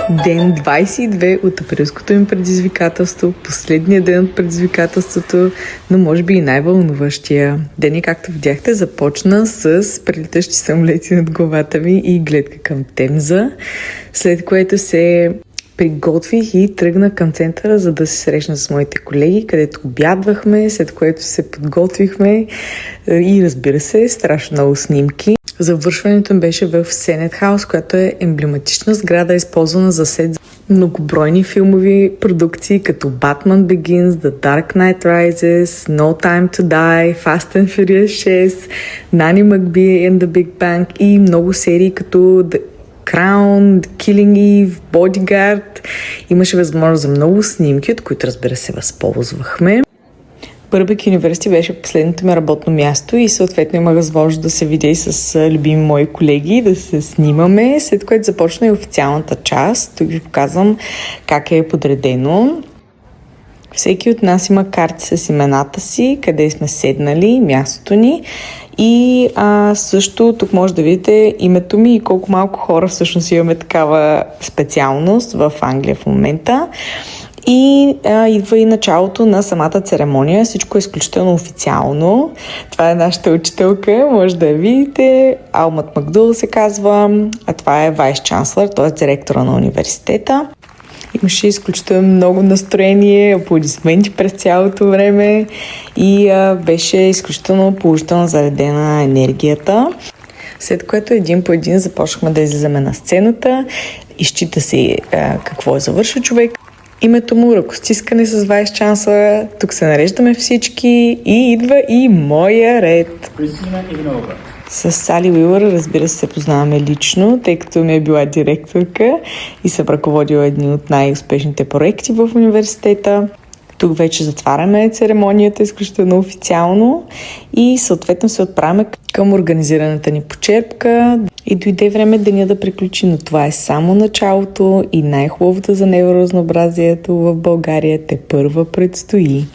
Ден 22 от априлското им предизвикателство, последния ден от предизвикателството, но може би и най-вълнуващия. Ден, както видяхте, започна с прелитащи самолети над главата ми и гледка към Темза, след което се приготвих и тръгнах към центъра, за да се срещна с моите колеги, където обядвахме, след което се подготвихме и разбира се, страшно много снимки. Завършването беше в Сенет Хаус, която е емблематична сграда, използвана за сет за многобройни филмови продукции, като Batman Begins, The Dark Knight Rises, No Time to Die, Fast and Furious 6, Nanny McBee and the Big Bang и много серии като The Crown, The Killing Eve, Bodyguard. Имаше възможност за много снимки, от които разбира се възползвахме. Бърбек Юниверсити беше последното ми работно място и съответно имах възможност да се видя и с любими мои колеги, да се снимаме, след което започна и официалната част. Тук ви показвам как е подредено. Всеки от нас има карти с имената си, къде сме седнали, мястото ни. И също тук може да видите името ми и колко малко хора всъщност имаме такава специалност в Англия в момента. И идва и началото на самата церемония. Всичко е изключително официално. Това е нашата учителка, може да я видите. Алмат Макдул се казва, а това е вайс-чанслър, т.е. директора на университета. Имаше изключително много настроение, аплодисменти през цялото време и беше изключително положително заредена енергията. След което един по един започнахме да излизаме на сцената, изчита се какво е завършил човек. Името му, ръкостискане с вайс-чанслъра, тук се нареждаме всички и идва и моя ред. С Сали Уилър, разбира се, познаваме лично, тъй като ми е била директорка и съм ръководила едни от най-успешните проекти в университета. Тук вече затваряме церемонията изключително официално и съответно се отправяме към организираната ни почерпка и дойде време деня да приключи, но това е само началото и най-хубавото за невроразнообразието в България тепърва предстои.